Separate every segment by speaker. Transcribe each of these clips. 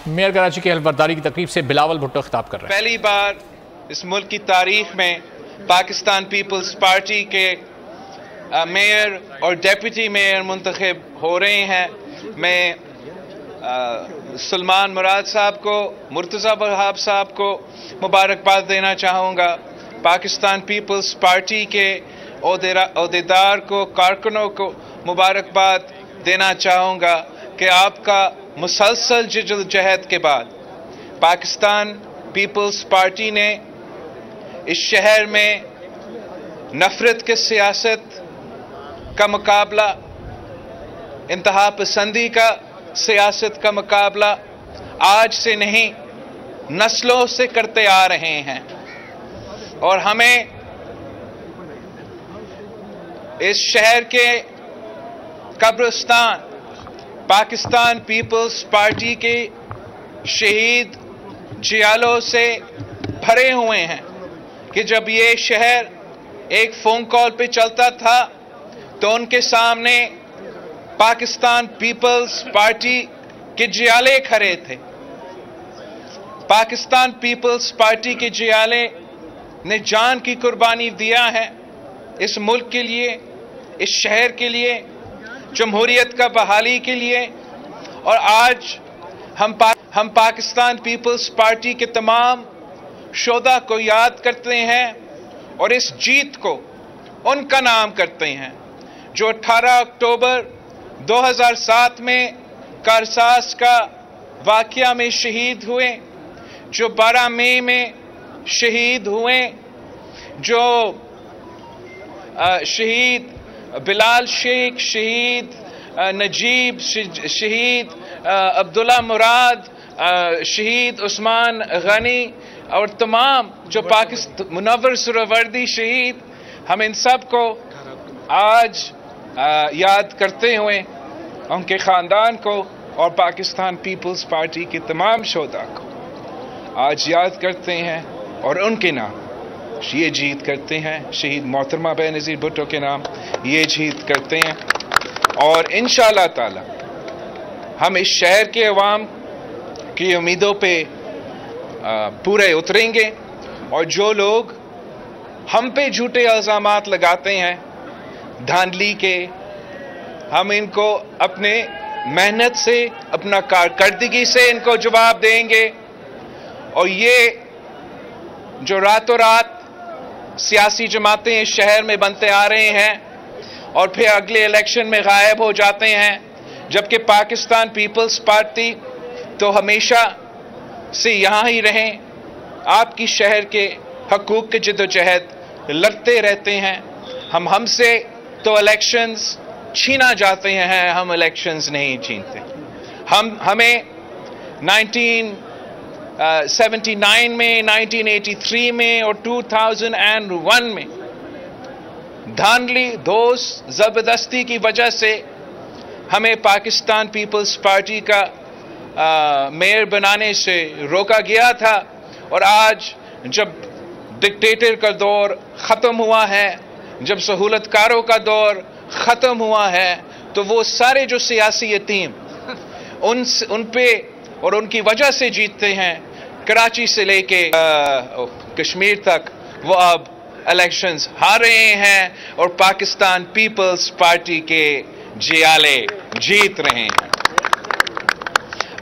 Speaker 1: Mayor Karachi کی حلفبرداری کی تقریب سے بلاول بھٹو خطاب کر رہے ہیں۔
Speaker 2: پہلی بار اس ملک کی تاریخ میں پاکستان پیپلز پارٹی کے میئر اور ڈیپٹی میئر منتخب ہو رہے ہیں۔ میں سلمان مراد صاحب کو، مرتضی وہاب صاحب کو مبارکباد دینا چاہوں گا۔ پاکستان پیپلز پارٹی کے عہدیدار کو، کارکنوں کو مبارکباد دینا چاہوں گا کہ آپ کا مسلسل جدوجہد کے بعد پاکستان پیپلز پارٹی نے اس شہر میں نفرت کے سیاست کا مقابلہ، انتہا پسندی کا سیاست کا مقابلہ آج سے نہیں نسلوں سے کرتے آ رہے ہیں، اور ہمیں اس شہر کے قبرستان پاکستان پیپلز پارٹی کے شہید جیالوں سے بھرے ہوئے ہیں کہ جب یہ شہر ایک فون کال پہ چلتا تھا تو ان کے سامنے پاکستان پیپلز پارٹی کے جیالے کھڑے تھے۔ پاکستان پیپلز پارٹی کے جیالے نے جان کی قربانی دیا ہے اس ملک کے لیے، اس شہر کے لیے، جمہوریت کا بحالی کے لیے، اور آج ہم پاکستان پیپلز پارٹی کے تمام شہداء کو یاد کرتے ہیں اور اس جیت کو ان کا نام کرتے ہیں جو 18 اکتوبر 2007 میں کارساز کا واقعہ میں شہید ہوئے، جو 12 مئی میں شہید ہوئے، جو شہید بلال شیخ، شہید نجیب، شہید عبداللہ مراد، شہید عثمان غنی اور تمام جو منور سہروردی شہید، ہم ان سب کو آج یاد کرتے ہوئے ان کے خاندان کو اور پاکستان پیپلز پارٹی کے تمام شہداء کو آج یاد کرتے ہیں اور ان کے نام یہ جیت کرتے ہیں، شہید محترمہ بے نظیر بھٹو کے نام یہ جیت کرتے ہیں، اور انشاءاللہ تعالی ہم اس شہر کے عوام کی امیدوں پہ پورے اتریں گے، اور جو لوگ ہم پہ جھوٹے الزامات لگاتے ہیں دھاندلی کے، ہم ان کو اپنے محنت سے، اپنا کارکردگی سے ان کو جواب دیں گے، اور یہ جو راتوں رات سیاسی جماعتیں اس شہر میں بنتے آ رہے ہیں اور پھر اگلے الیکشن میں غائب ہو جاتے ہیں، جبکہ پاکستان پیپلز پارٹی تو ہمیشہ سے یہاں ہی رہیں، آپ کی شہر کے حقوق کے جدوجہد لڑتے رہتے ہیں۔ ہم سے تو الیکشنز چھینا جاتے ہیں، ہم الیکشنز نہیں چھینتے۔ ہمیں 1979 میں، 1983 میں اور 2001 میں دھاندلی، دوست زبردستی کی وجہ سے ہمیں پاکستان پیپلز پارٹی کا میئر بنانے سے روکا گیا تھا، اور آج جب ڈکٹیٹر کا دور ختم ہوا ہے، جب سہولت کاروں کا دور ختم ہوا ہے، تو وہ سارے جو سیاسی یتیم ان پہ اور ان کی وجہ سے جیتتے ہیں، کراچی سے لے کے کشمیر تک وہ اب الیکشنز ہار رہے ہیں اور پاکستان پیپلز پارٹی کے جیالے جیت رہے ہیں۔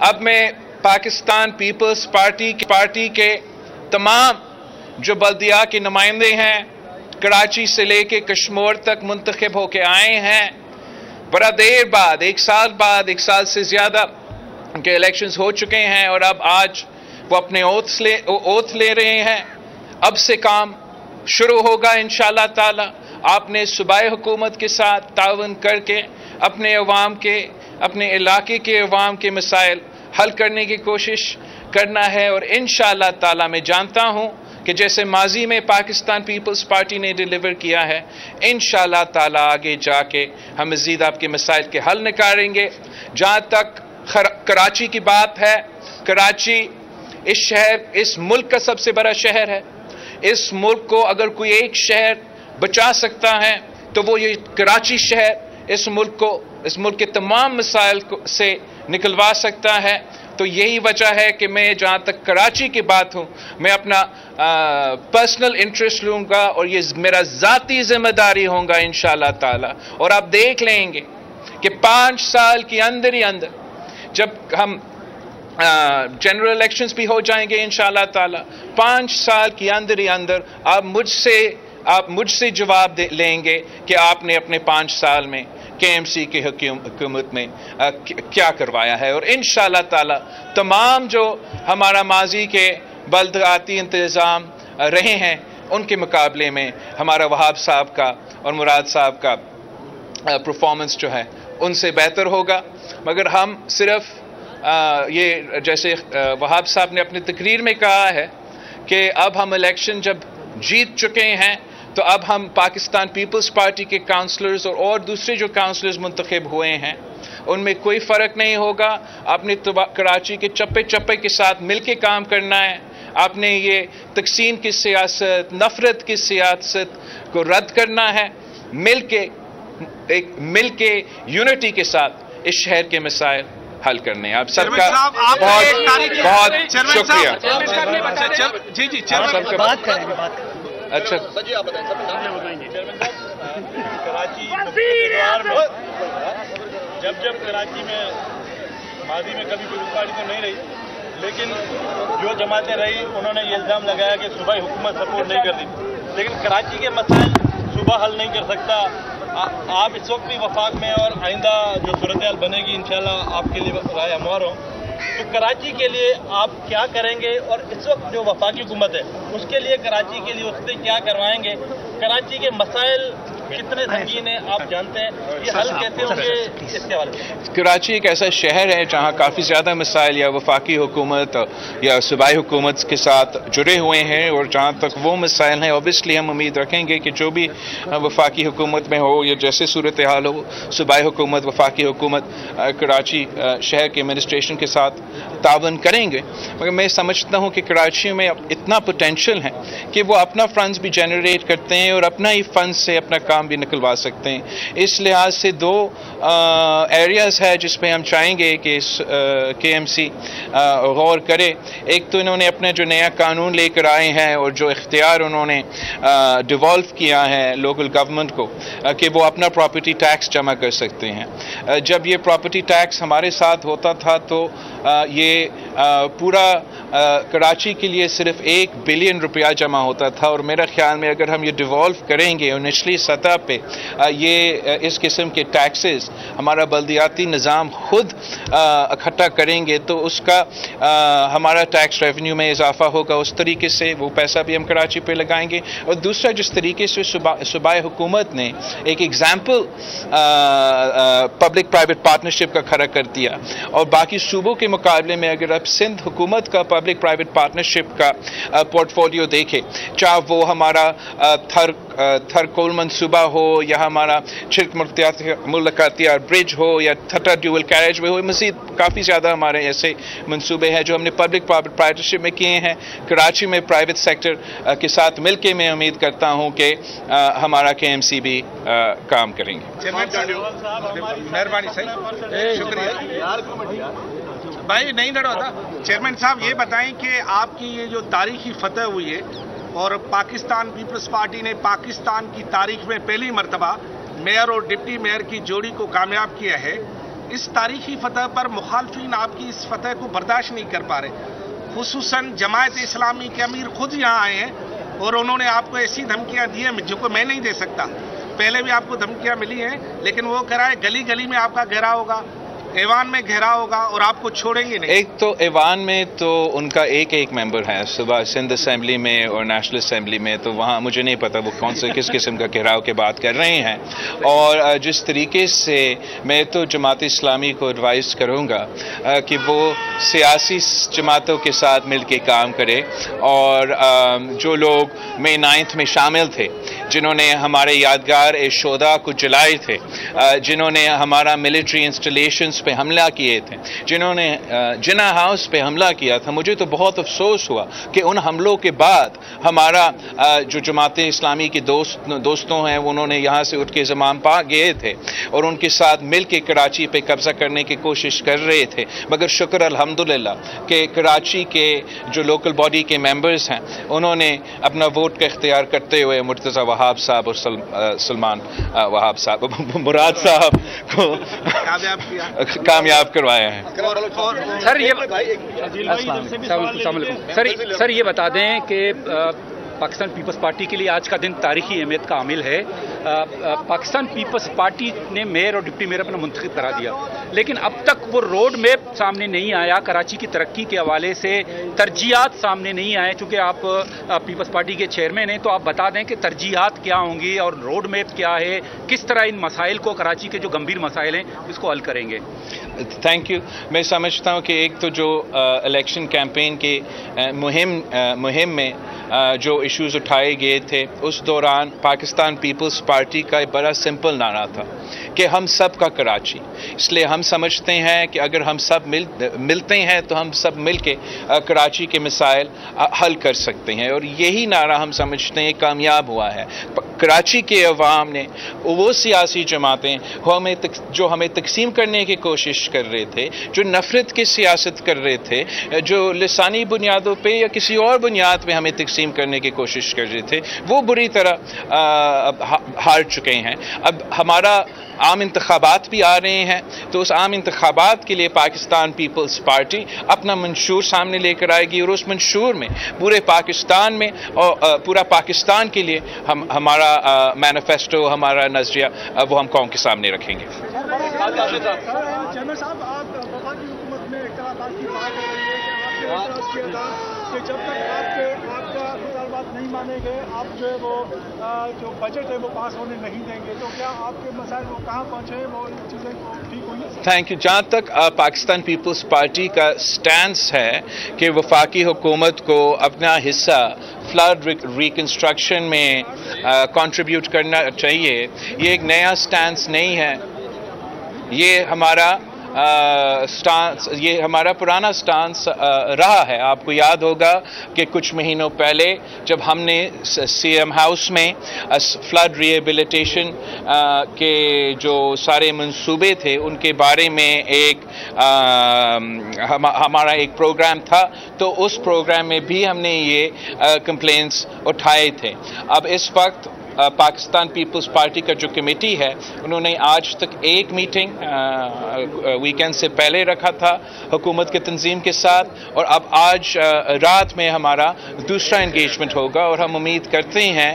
Speaker 2: اب میں پاکستان پیپلز پارٹی کے تمام جو بلدیہ کے نمائندے ہیں، کراچی سے لے کے کشمیر تک منتخب ہو کے آئے ہیں، بڑا دیر بعد، ایک سال سے زیادہ کے الیکشنز ہو چکے ہیں، اور اب آج وہ اپنے اوتھ لے رہے ہیں۔ اب سے کام شروع ہوگا انشاءاللہ تعالی۔ آپ نے صوبائی حکومت کے ساتھ تعاون کر کے اپنے عوام کے، اپنے علاقے کے عوام کے مسائل حل کرنے کی کوشش کرنا ہے، اور انشاءاللہ تعالی میں جانتا ہوں کہ جیسے ماضی میں پاکستان پیپلز پارٹی نے ڈیلیور کیا ہے، انشاءاللہ تعالی آگے جا کے ہم مزید آپ کے مسائل کے حل نکالیں گے۔ جہاں تک کراچی کی بات ہے، کراچی اس شہر، اس ملک کا سب سے بڑا شہر ہے۔ اس ملک کو اگر کوئی ایک شہر بچا سکتا ہے تو وہ یہ کراچی شہر اس ملک کے تمام مسائل سے نکلوا سکتا ہے، تو یہی وجہ ہے کہ میں جہاں تک کراچی کی بات ہوں میں اپنا پرسنل انٹرسٹ لوں گا اور یہ میرا ذاتی ذمہ داری ہوگا انشاءاللہ تعالی. اور آپ دیکھ لیں گے کہ 5 سال کے اندر ہی اندر جب ہم جنرل الیکشنز بھی ہو جائیں گے انشاءاللہ تعالی 5 سال کے اندر ہی اندر آپ مجھ سے جواب لیں گے کہ آپ نے اپنے 5 سال میں KMC کی حکومت میں کیا کروایا ہے. اور انشاءاللہ تعالی تمام جو ہمارا ماضی کے بلدیاتی انتظام رہے ہیں ان کے مقابلے میں ہمارا وہاب صاحب کا اور مراد صاحب کا پرفارمنس جو ہے ان سے بہتر ہوگا. مگر ہم صرف یہ جیسے وہاب صاحب نے اپنی تقریر میں کہا ہے کہ اب ہم الیکشن جب جیت چکے ہیں تو اب ہم پاکستان پیپلز پارٹی کے کاؤنسلرز اور دوسرے جو کاؤنسلرز منتخب ہوئے ہیں ان میں کوئی فرق نہیں ہوگا. آپ نے کراچی کے چپے چپے کے ساتھ مل کے کام کرنا ہے. آپ نے یہ تقسیم کی سیاست نفرت کی سیاست کو رد کرنا ہے. مل کے یونٹی کے ساتھ اس شہر کے مسائل حل کرنے. آپ سب کا بہت شکریہ. اچھا
Speaker 3: جب کراچی میں ماضی میں کبھی پیپلز پارٹی تو نہیں رہی لیکن جو جماعتیں رہی انہوں نے یہ الزام لگایا کہ صوبائی حکومت سپورٹ نہیں کرتی. لیکن کراچی کے مسائل صوبہ حل نہیں کر سکتا. آپ اس وقت بھی وفاق میں اور آئندہ جو صورتحال بنے گی انشاءاللہ آپ کے لیے رائے ہموار ہوں. تو کراچی کے لیے آپ کیا کریں گے اور اس وقت جو وفاقی حکومت ہے اس کے لیے کراچی کے لیے اس سے کیا کروائیں گے؟ کراچی کے مسائل کتنے سنگین ہیں آپ جانتے ہیں, یہ حل کیسے ہوں گے اس کے حوالے سے؟
Speaker 2: کراچی ایک ایسا شہر ہے جہاں کافی زیادہ مسائل یا وفاقی حکومت یا صوبائی حکومت کے ساتھ جڑے ہوئے ہیں. اور جہاں تک وہ مسائل ہیں اوبیسلی ہم امید رکھیں گے کہ جو بھی وفاقی حکومت میں ہو یا جیسے صورتحال ہو صوبائی حکومت وفاقی حکومت کراچی شہر کے ایڈمنسٹریشن کے ساتھ تعاون کریں گے. مگر میں سمجھتا ہوں کہ کراچی میں اتنا پوٹینشیل ہے کہ وہ اپنا فنڈز بھی جنریٹ کرتے ہیں اور اپنا ہی فنڈ سے اپنا کام بھی نکلوا سکتے ہیں. اس لحاظ سے 2 ایریاز ہے جس پہ ہم چاہیں گے کہ KMC غور کرے. ایک تو انہوں نے اپنا جو نیا قانون لے کر آئے ہیں اور جو اختیار انہوں نے ڈیوالو کیا ہے لوکل گورنمنٹ کو کہ وہ اپنا پراپرٹی ٹیکس جمع کر سکتے ہیں. جب یہ پراپرٹی ٹیکس ہمارے ساتھ ہوتا تھا تو یہ پورا کراچی کے لیے صرف $1 بلین جمع ہوتا تھا. اور میرا خیال میں اگر ہم یہ ڈیوالو کریں گے اور نچلی سطح پہ یہ اس قسم کے ٹیکسز ہمارا بلدیاتی نظام خود اکٹھا کریں گے تو اس کا ہمارا ٹیکس ریونیو میں اضافہ ہوگا. اس طریقے سے وہ پیسہ بھی ہم کراچی پہ لگائیں گے. اور دوسرا جس طریقے سے صوبائی حکومت نے ایک ایگزامپل پبلک پرائیویٹ پارٹنرشپ کا کھڑا کر دیا اور باقی صوبوں کے مقابلے میں اگر اب سندھ حکومت کا پبلک پرائیویٹ پارٹنرشپ کا پورٹ فولیو دیکھے چاہے وہ ہمارا تھر کول منصوبہ ہو یا ہمارا چھلک ملکاتیار برج ہو یا تھٹا ڈیول کیریج وے ہو, مزید کافی زیادہ ہمارے ایسے منصوبے ہیں جو ہم نے پبلک پرائیویٹ پارٹنرشپ میں کیے ہیں. کراچی میں پرائیویٹ سیکٹر کے ساتھ مل کے میں امید کرتا ہوں کہ ہمارا KMC بھی کام کریں گے.
Speaker 4: مہربانی شکریہ بھائی نہیں لڑا تھا. چیئرمین صاحب یہ بتائیں کہ آپ کی یہ جو تاریخی فتح ہوئی ہے اور پاکستان پیپلز پارٹی نے پاکستان کی تاریخ میں پہلی مرتبہ میئر اور ڈپٹی میئر کی جوڑی کو کامیاب کیا ہے, اس تاریخی فتح پر مخالفین آپ کی اس فتح کو برداشت نہیں کر پا رہے. خصوصاً جماعت اسلامی کے امیر خود یہاں آئے ہیں اور انہوں نے آپ کو ایسی دھمکیاں دی ہیں جو کہ میں نہیں دے سکتا. پہلے بھی آپ کو دھمکیاں ملی ہیں لیکن وہ کہہ رہا ہے گلی گلی میں آپ کا گھیرا ہوگا, ایوان میں گھیرا ہوگا اور آپ کو چھوڑیں گے نہیں.
Speaker 2: ایک تو ایوان میں تو ان کا ایک ممبر ہے صبح سندھ اسمبلی میں اور نیشنل اسمبلی میں, تو وہاں مجھے نہیں پتا وہ کون سے کس قسم کا گھیراؤ کی بات کر رہے ہیں. اور جس طریقے سے میں تو جماعت اسلامی کو ایڈوائز کروں گا کہ وہ سیاسی جماعتوں کے ساتھ مل کے کام کرے اور جو لوگ مئی 9 میں شامل تھے جنہوں نے ہمارے یادگار شہداء کو جلائے تھے، جنہوں نے ہمارا ملٹری انسٹالیشنز پہ حملہ کیے تھے، جنہوں نے جناح ہاؤس پہ حملہ کیا تھا، مجھے تو بہت افسوس ہوا کہ ان حملوں کے بعد ہمارا جو جماعت اسلامی کے دوستوں ہیں انہوں نے یہاں سے اٹھ کے زمام پا گئے تھے اور ان کے ساتھ مل کے کراچی پہ قبضہ کرنے کی کوشش کر رہے تھے، مگر شکر الحمدللہ کہ کراچی کے جو لوکل باڈی کے ممبرز ہیں انہوں نے اپنا ووٹ کا اختیار کرتے ہوئے مرتضی وہاب صاحب اور سلمان وہاب صاحب مراد صاحب کو کامیاب کروایا ہے۔
Speaker 5: سر یہ بتا دیں کہ پاکستان پیپلز پارٹی کے لیے آج کا دن تاریخی اہمیت کا حامل ہے۔ پاکستان پیپلز پارٹی نے میئر اور ڈپٹی میئر اپنا منتخب کرا دیا، لیکن اب تک وہ روڈ میپ سامنے نہیں آیا کراچی کی ترقی کے حوالے سے، ترجیحات سامنے نہیں آئے۔ چونکہ آپ پیپلز پارٹی کے چیئرمین ہیں تو آپ بتا دیں کہ ترجیحات کیا ہوں گی اور روڈ میپ کیا ہے، کس طرح ان مسائل کو، کراچی کے جو گمبھیر مسائل ہیں اس کو حل کریں گے؟
Speaker 2: Thank you. میں سمجھتا ہوں کہ ایک تو جو الیکشن کیمپین کے مہم میں جو ایشوز اٹھائے گئے تھے اس دوران پاکستان پیپلز پارٹی کا ایک بڑا سمپل نعرہ تھا کہ ہم سب کا کراچی، اس لیے ہم سمجھتے ہیں کہ اگر ہم سب ملتے ہیں تو ہم سب مل کے کراچی کے مسائل حل کر سکتے ہیں، اور یہی نعرہ ہم سمجھتے ہیں کامیاب ہوا ہے۔ کراچی کے عوام نے، وہ سیاسی جماعتیں جو ہمیں تقسیم کرنے کی کوشش کر رہے تھے، جو نفرت کی سیاست کر رہے تھے، جو لسانی بنیادوں پہ یا کسی اور بنیاد پہ ہمیں تقسیم کرنے کی کوشش کر رہے تھے، وہ بری طرح ہار چکے ہیں۔ اب ہمارا عام انتخابات بھی آ رہے ہیں تو اس عام انتخابات کے لیے پاکستان پیپلز پارٹی اپنا منشور سامنے لے کر آئے گی، اور اس منشور میں پورے پاکستان میں اور پورا پاکستان کے لیے ہمارا مینیفیسٹو، ہمارا نظریہ وہ ہم قوم کے سامنے رکھیں گے۔
Speaker 6: جب تک آپ کا مطالبات نہیں مانے گئے، آپ جو ہے وہ جو بجٹ ہے وہ پاس ہونے نہیں دیں گے، تو کیا آپ کے مسائل وہ کہاں پہنچے، وہ چیزیں ٹھیک ہوئی؟
Speaker 2: Thank you. جہاں تک پاکستان پیپلز پارٹی کا سٹینس ہے کہ وفاقی حکومت کو اپنا حصہ فلڈ ریکنسٹرکشن میں کنٹریبیوٹ کرنا چاہیے، یہ ایک نیا سٹینس نہیں ہے، یہ ہمارا پرانا سٹانس رہا ہے۔ آپ کو یاد ہوگا کہ کچھ مہینوں پہلے جب ہم نے سی ایم ہاؤس میں فلڈ ریہیبلیٹیشن کے جو سارے منصوبے تھے ان کے بارے میں ہمارا ایک پروگرام تھا، تو اس پروگرام میں بھی ہم نے یہ کمپلینٹس اٹھائے تھے۔ اب اس وقت پاکستان پیپلز پارٹی کا جو کمیٹی ہے انہوں نے آج تک ایک میٹنگ ویکینڈ سے پہلے رکھا تھا حکومت کے تنظیم کے ساتھ، اور اب آج رات میں ہمارا دوسرا انگیجمنٹ ہوگا، اور ہم امید کرتے ہیں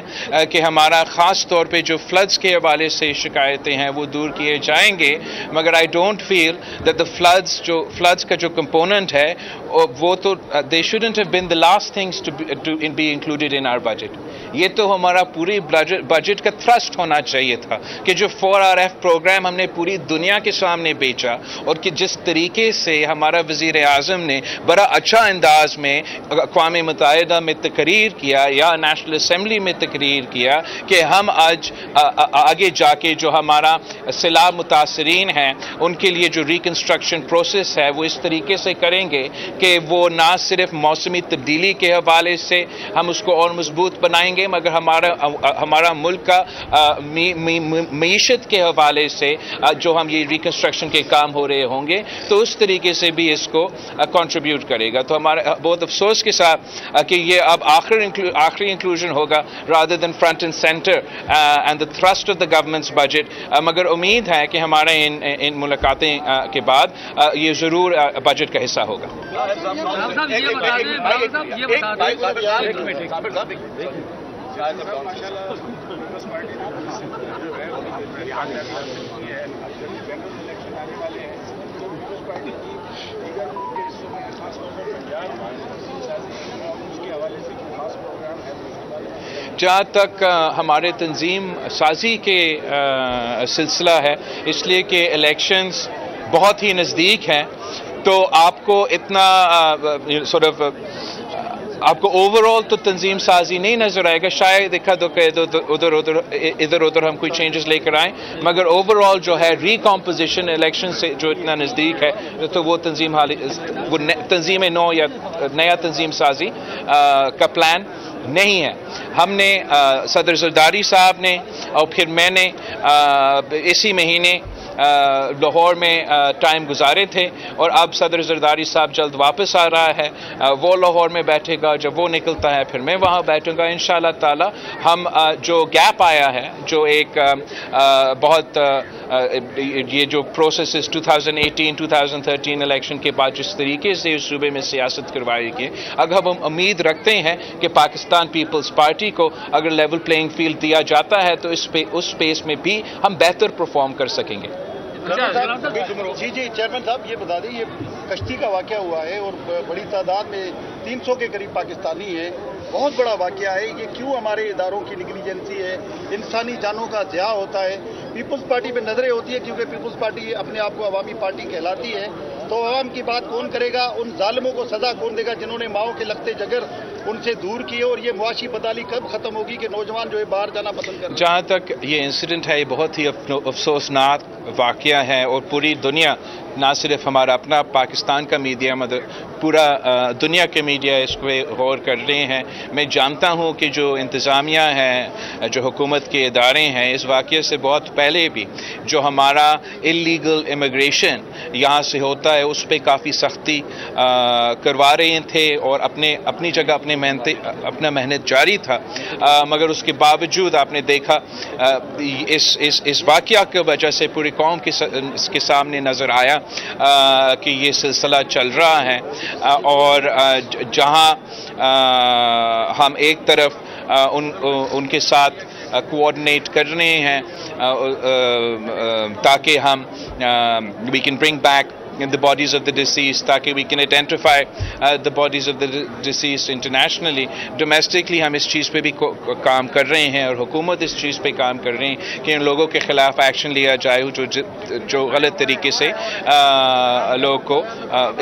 Speaker 2: کہ ہمارا خاص طور پہ جو فلڈز کے حوالے سے شکایتیں ہیں وہ دور کیے جائیں گے، مگر I don't feel that the floods کا جو کمپوننٹ ہے وہ تو they shouldn't have been the last things to be included in our budget۔ یہ تو ہمارا پوری بجٹ کا تھرسٹ ہونا چاہیے تھا کہ جو 4RF پروگرام ہم نے پوری دنیا کے سامنے بیچا، اور کہ جس طریقے سے ہمارا وزیر اعظم نے بڑا اچھا انداز میں اقوام متحدہ میں تقریر کیا یا نیشنل اسمبلی میں تقریر کیا کہ ہم آج آگے جا کے جو ہمارا سیلاب متاثرین ہیں ان کے لیے جو ریکنسٹرکشن پروسیس ہے وہ اس طریقے سے کریں گے کہ وہ نہ صرف موسمی تبدیلی کے حوالے سے ہم اس کو اور مضبوط بنائیں گے، مگر ہمارا ملک کا معیشت کے حوالے سے جو ہم یہ ریکنسٹرکشن کے کام ہو رہے ہوں گے تو اس طریقے سے بھی اس کو کنٹریبیوٹ کرے گا۔ تو ہمارا بہت افسوس کے ساتھ کہ یہ اب آخری انکلوژن ہوگا rather than front and center and the thrust of the government's budget، مگر امید ہے کہ ہمارے ان ملاقاتیں کے بعد یہ ضرور بجٹ کا حصہ ہوگا۔ جہاں تک ہمارے تنظیم سازی کے سلسلہ ہے، اس لیے کہ الیکشنز بہت ہی نزدیک ہیں، تو آپ کو اتنا آپ کو اوور آل تو تنظیم سازی نہیں نظر آئے گا، شاید دیکھا تو کہ ادھر ادھر ہم کوئی چینجز لے کر آئیں، مگر اوور آل جو ہے ریکمپوزیشن الیکشن سے جو اتنا نزدیک ہے تو وہ تنظیم نو یا نیا تنظیم سازی کا پلان نہیں ہے. ہم نے صدر زرداری صاحب نے اور پھر میں نے اسی مہینے لاہور میں ٹائم گزارے تھے، اور اب صدر زرداری صاحب جلد واپس آ رہا ہے، وہ لاہور میں بیٹھے گا، جب وہ نکلتا ہے پھر میں وہاں بیٹھوں گا انشاءاللہ تعالی. ہم جو گیپ آیا ہے، جو ایک بہت یہ جو پروسیسز 2018-2013 الیکشن کے بعد جس طریقے سے اس صوبے میں سیاست کروائی گئی، اگر ہم امید رکھتے ہیں کہ پاکستان پیپلز پارٹی کو اگر لیول پلینگ فیلڈ دیا جاتا ہے تو اس اسپیس میں بھی ہم بہتر پرفارم کر سکیں گے.
Speaker 7: جی چیئرمین صاحب یہ بتا دیں، یہ کشتی کا واقعہ ہوا ہے اور بڑی تعداد میں 300 کے قریب پاکستانی ہیں، بہت بڑا واقعہ ہے. یہ کیوں ہمارے اداروں کی نیگلیجنسی ہے؟ انسانی جانوں کا ضیاع ہوتا ہے. پیپلز پارٹی پہ نظریں ہوتی ہے کیونکہ پیپلز پارٹی اپنے آپ کو عوامی پارٹی کہلاتی ہے، تو عوام کی بات کون کرے گا؟ ان ظالموں کو سزا کون دے گا جنہوں نے ماؤں کے لگتے جگر ان سے دور کیے؟ اور یہ معاشی بدحالی کب ختم ہوگی کہ نوجوان جو ہے باہر جانا پسند کریں؟
Speaker 2: جہاں تک یہ انسیڈنٹ ہے، یہ بہت ہی افسوسناک واقعہ ہے، اور پوری دنیا، نہ صرف ہمارا اپنا پاکستان کا میڈیا مگر پورا دنیا کے میڈیا اس پہ غور کر رہے ہیں. میں جانتا ہوں کہ جو انتظامیہ ہے، جو حکومت کے ادارے ہیں، اس واقعے سے بہت پہلے بھی جو ہمارا اللیگل امیگریشن یہاں سے ہوتا ہے اس پہ کافی سختی کروا رہے تھے، اور اپنی جگہ اپنا محنت جاری تھا. مگر اس کے باوجود آپ نے دیکھا اس واقعہ کی وجہ سے پوری قوم کے سامنے نظر آیا کہ یہ سلسلہ چل رہا ہے، اور جہاں ہم ایک طرف ان کے ساتھ کوآرڈینیٹ کر رہے ہیں تاکہ ہم we can bring back the bodies of the deceased, تاکہ we can identify the bodies of the deceased internationally. Domestically ہم اس چیز پہ بھی کام کر رہے ہیں، اور حکومت اس چیز پہ کام کر رہے ہیں کہ ان لوگوں کے خلاف ایکشن لیا جائے جو غلط طریقے سے لوگوں کو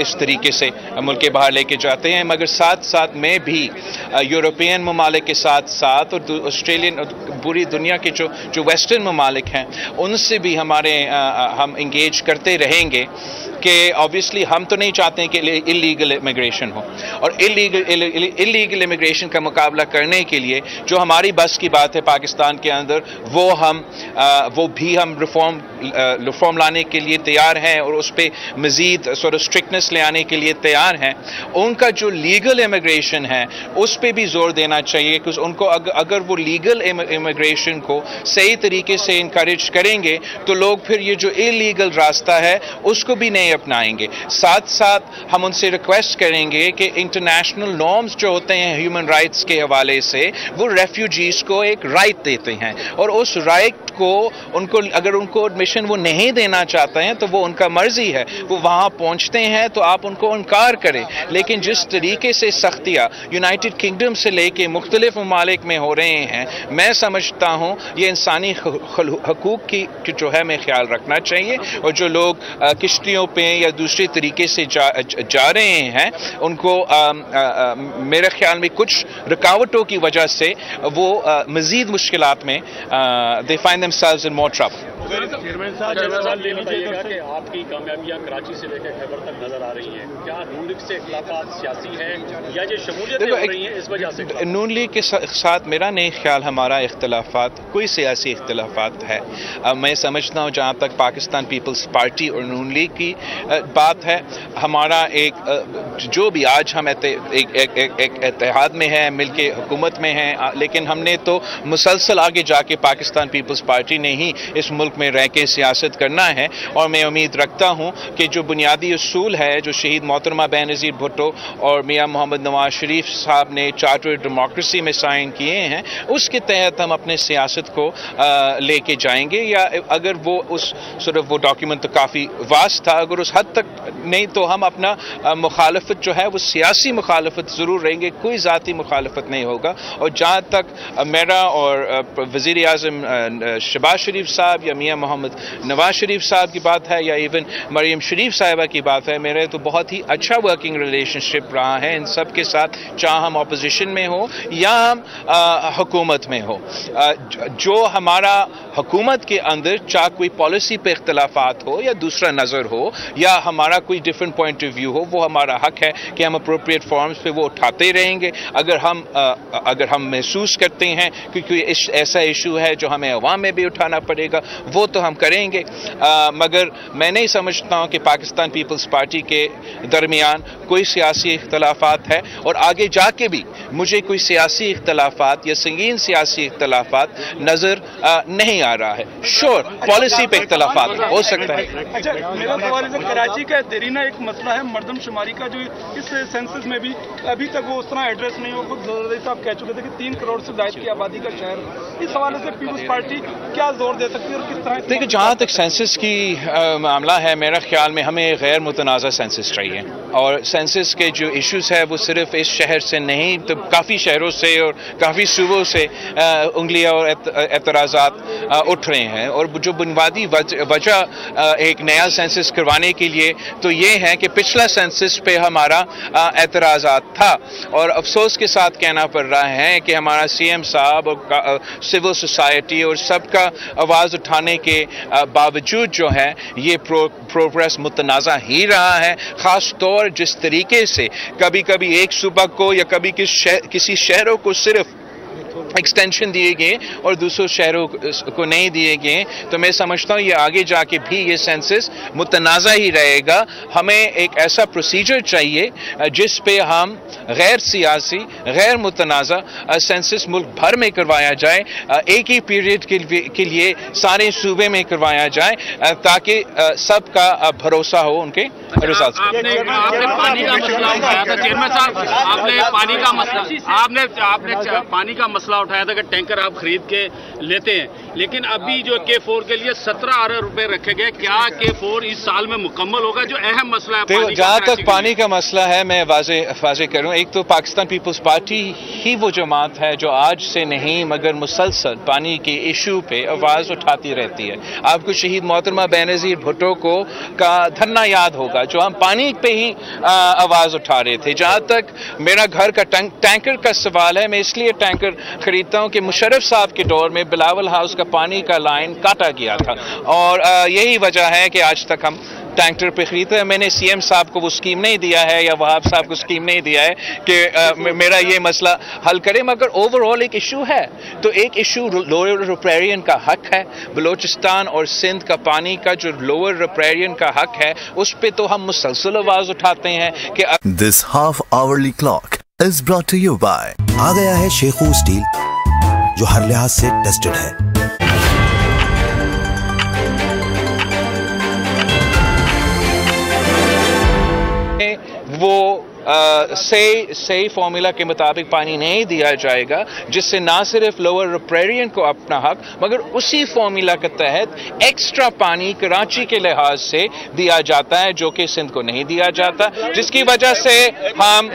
Speaker 2: اس طریقے سے ملک کے باہر لے کے جاتے ہیں. مگر ساتھ ساتھ میں بھی یورپین ممالک کے ساتھ ساتھ اور آسٹریلین، پوری دنیا کے جو ویسٹرن ممالک ہیں، ان سے بھی ہم انگیج کرتے رہیں گے کہ آبویسلی ہم تو نہیں چاہتے ہیں کہ اللیگل امیگریشن ہو، اور اللیگل امیگریشن کا مقابلہ کرنے کے لیے جو ہماری بس کی بات ہے پاکستان کے اندر، وہ بھی ہم ریفارم لانے کے لیے تیار ہیں، اور اس پہ مزید اسٹرکٹنس لے آنے کے لیے تیار ہیں. ان کا جو لیگل امیگریشن ہے اس پہ بھی زور دینا چاہیے کہ ان کو اگر وہ لیگل امیگریشن کو صحیح طریقے سے انکریج کریں گے تو لوگ پھر یہ جو اللیگل راستہ ہے اس کو بھی نہیں اپنائیں گے. ساتھ ساتھ ہم ان سے ریکویسٹ کریں گے کہ انٹرنیشنل نارمز جو ہوتے ہیں ہیومن رائٹس کے حوالے سے، وہ ریفیوجیز کو ایک رائٹ دیتے ہیں، اور اس رائٹ کو اگر ان کو ایڈمیشن وہ نہیں دینا چاہتے ہیں تو وہ ان کا مرضی ہے. وہ وہاں پہنچتے ہیں تو آپ ان کو انکار کریں، لیکن جس طریقے سے سختیاں یونائٹڈ کنگڈم سے لے کے مختلف ممالک میں ہو رہے ہیں، میں سمجھتا ہوں یہ انسانی حقوق کی جو ہے میں خیال رکھنا چاہیے. اور جو لوگ کشتیوں پہ یا دوسرے طریقے سے جا رہے ہیں، ان کو میرے خیال میں کچھ رکاوٹوں کی وجہ سے وہ مزید مشکلات میں they find themselves in more trouble.
Speaker 8: Chairman صاحب یہ بتائیے گا کہ آپ کی کامیابیاں کراچی سے لے کے خیبر تک نظر آ رہی ہیں، کیا نون لیگ سے اختلافات سیاسی ہیں یا یہ شمولیتیں ہو رہی ہیں اس وجہ سے؟
Speaker 2: نون لیگ کے ساتھ میرا نہیں خیال ہمارا اختلافات کوئی سیاسی اختلافات ہے. میں سمجھتا ہوں جہاں تک پاکستان پیپلز پارٹی اور نون لیگ کی بات ہے، ہمارا ایک جو بھی آج ہم ایک اتحاد میں ہیں، مل کے حکومت میں ہیں، لیکن ہم نے تو مسلسل آگے جا کے پاکستان پیپلز پارٹی نے ہی اس ملک میں رہ کے سیاست کرنا ہے. اور میں امید رکھتا ہوں کہ جو بنیادی اصول ہے جو شہید محترمہ بے نظیر بھٹو اور میاں محمد نواز شریف صاحب نے چارٹر ڈیموکریسی میں سائن کیے ہیں، اس کے تحت ہم اپنے سیاست کو لے کے جائیں گے. یا اگر وہ ڈاکیومنٹ تو کافی واس تھا، اگر اس حد تک نہیں تو ہم اپنا مخالفت جو ہے وہ سیاسی مخالفت ضرور رہیں گے، کوئی ذاتی مخالفت نہیں ہوگا. اور جہاں تک میرا اور وزیر اعظم شہباز شریف صاحب یا میاں میاں محمد نواز شریف صاحب کی بات ہے یا ایون مریم شریف صاحبہ کی بات ہے، میرے تو بہت ہی اچھا ورکنگ ریلیشنشپ رہا ہے ان سب کے ساتھ، چاہے ہم اپوزیشن میں ہو یا ہم حکومت میں ہو۔ جو ہمارا حکومت کے اندر چاہے کوئی پالیسی پہ اختلافات ہو یا دوسرا نظر ہو یا ہمارا کوئی ڈفرینٹ پوائنٹ آف ویو ہو، وہ ہمارا حق ہے کہ ہم اپروپریٹ فارمز پہ وہ اٹھاتے رہیں گے۔ اگر ہم محسوس کرتے ہیں کہ کوئی ایسا ایشو ہے جو ہمیں عوام میں بھی اٹھانا پڑے گا، وہ تو ہم کریں گے، مگر میں نہیں سمجھتا ہوں کہ پاکستان پیپلز پارٹی کے درمیان کوئی سیاسی اختلافات ہے، اور آگے جا کے بھی مجھے کوئی سیاسی اختلافات یا سنگین سیاسی اختلافات نظر نہیں آ رہا ہے۔ شور پالیسی پہ اختلافات ہو سکتا ہے۔
Speaker 6: اچھا، میرا سوال ہے کراچی کا دیرینہ ایک مسئلہ ہے مردم شماری کا، جو اس سینسس میں بھی ابھی تک وہ اس طرح ایڈریس نہیں ہو۔ خود زرداری صاحب کہہ چکے تھے کہ 3 کروڑ سے زائد کی آبادی کا شہر، اس حوالے سے پیپلز پارٹی کیا زور دے سکتی ہے اور کس طرح؟
Speaker 2: دیکھیں، جہاں تک سینسس کی معاملہ ہے، میرا خیال میں ہمیں غیر متنازع سینسس چاہیے، اور سینسس کے جو ایشوز ہے وہ صرف اس شہر سے نہیں، تو کافی شہروں سے اور کافی صوبوں سے انگلیاں اور اعتراضات اٹھ رہے ہیں، اور جو بنیادی وجہ ایک نیا سینسس کروانے کے لیے تو یہ ہے کہ پچھلا سینسس پہ ہمارا اعتراضات تھا، اور افسوس کے ساتھ کہنا پڑ رہا ہے کہ ہمارا سی ایم صاحب اور سول سوسائٹی اور سب کا آواز اٹھانے کے باوجود جو ہے یہ پروگریس متنازع ہی رہا ہے، خاص طور جس طریقے سے کبھی کبھی ایک صوبہ کو یا کبھی کسی شہروں کو صرف ایکسٹینشن دیے گئے اور دوسرے شہروں کو نہیں دیے گئے، تو میں سمجھتا ہوں یہ آگے جا کے بھی یہ سینسس متنازع ہی رہے گا۔ ہمیں ایک ایسا پروسیجر چاہیے جس پہ ہم غیر سیاسی، غیر متنازع سینسس ملک بھر میں کروایا جائے، ایک ہی پیریڈ کے لیے سارے صوبے میں کروایا جائے، تاکہ سب کا بھروسہ ہو ان کے رزلٹ۔
Speaker 8: آپ نے پانی کا مسئلہ اٹھایا تھا چیئرمین صاحب، آپ نے پانی کا مسئلہ اٹھایا تھا کہ ٹینکر آپ خرید کے لیتے ہیں، لیکن ابھی جو K4 کے لیے 17 ارب روپے رکھے گئے، کیا K4 اس سال میں مکمل ہوگا؟ جو اہم مسئلہ ہے
Speaker 2: جہاں تک پانی کا مسئلہ ہے، میں واضح کروں، ایک تو پاکستان پیپلز پارٹی ہی وہ جماعت ہے جو آج سے نہیں مگر مسلسل پانی کے ایشو پہ آواز اٹھاتی رہتی ہے۔ آپ کو شہید محترمہ بینظیر بھٹو کا دھرنا یاد ہوگا، جو ہم پانی پہ ہی آواز اٹھا رہے تھے۔ جہاں تک میرا گھر کا ٹینکر کا سوال ہے، میں اس لیے ٹینکر خریدتا ہوں کہ مشرف صاحب کے دور میں بلاول ہاؤس کا پانی کا لائن کاٹا گیا تھا، اور یہی وجہ ہے کہ آج تک ہم ٹینکر پہ خریدتے ہیں۔ میں نے سی ایم صاحب کو وہ اسکیم نہیں دیا ہے یا وہاب صاحب کو اسکیم نہیں دیا ہے کہ میرا یہ مسئلہ حل کرے، مگر اوور آل ایک ایشو ہے، تو ایک ایشو لوور ریپیرین کا حق ہے، بلوچستان اور سندھ کا پانی کا جو لوور ریپیرین کا حق ہے اس پہ تو ہم مسلسل آواز اٹھاتے ہیں کہ
Speaker 9: This half-hourly clock is brought to you by
Speaker 10: آ گیا ہے شیخو اسٹیل، جو ہر لحاظ سے ٹیسٹڈ ہے۔
Speaker 2: وہ صحیح فارمولا کے مطابق پانی نہیں دیا جائے گا، جس سے نہ صرف لوور ریپیرین کو اپنا حق مگر اسی فارمولا کے تحت ایکسٹرا پانی کراچی کے لحاظ سے دیا جاتا ہے جو کہ سندھ کو نہیں دیا جاتا، جس کی وجہ سے ہم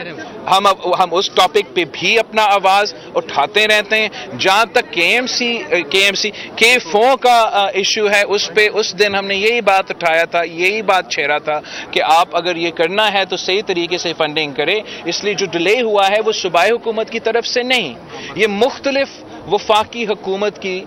Speaker 2: اس ٹاپک پہ بھی اپنا آواز اٹھاتے رہتے ہیں۔ جہاں تک K4 کا ایشو ہے، اس پہ اس دن ہم نے یہی بات اٹھایا تھا، یہی بات چھیڑا تھا کہ آپ اگر یہ کرنا ہے تو صحیح طریقے سے فنڈنگ کرے، اس لیے جو ڈیلے ہوا ہے وہ صوبائی حکومت کی طرف سے نہیں، یہ مختلف وفاقی حکومت کی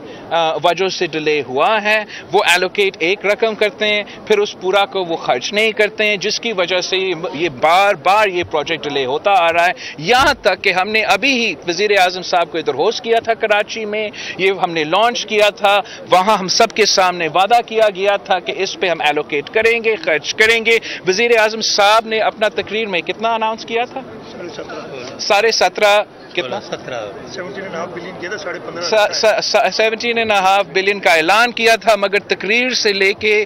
Speaker 2: وجہ سے ڈیلے ہوا ہے۔ وہ ایلوکیٹ ایک رقم کرتے ہیں، پھر اس پورا کو وہ خرچ نہیں کرتے ہیں، جس کی وجہ سے یہ بار بار یہ پروجیکٹ ڈیلے ہوتا آ رہا ہے، یہاں تک کہ ہم نے ابھی ہی وزیر اعظم صاحب کو ادھر ہوسٹ کیا تھا کراچی میں، یہ ہم نے لانچ کیا تھا، وہاں ہم سب کے سامنے وعدہ کیا گیا تھا کہ اس پہ ہم ایلوکیٹ کریں گے، خرچ کریں گے۔ وزیر اعظم صاحب نے اپنا تقریر میں کتنا اناؤنس کیا تھا؟ 17.5 کتنا 17.5 بلین کا اعلان کیا تھا، مگر تقریر سے لے کے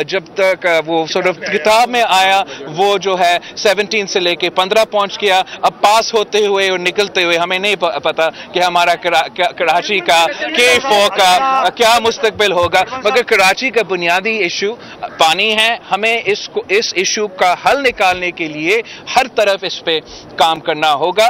Speaker 2: جب تک وہ کتاب میں آیا وہ جو ہے 17 سے لے کے 15 پہنچ گیا۔ اب پاس ہوتے ہوئے اور نکلتے ہوئے ہمیں نہیں پتا کہ ہمارا کراچی کا K4 کا کیا مستقبل ہوگا، مگر کراچی کا بنیادی ایشو پانی ہے۔ ہمیں اس ایشو کا حل نکالنے کے لیے ہر طرف اس پہ کام کرنا ہوگا،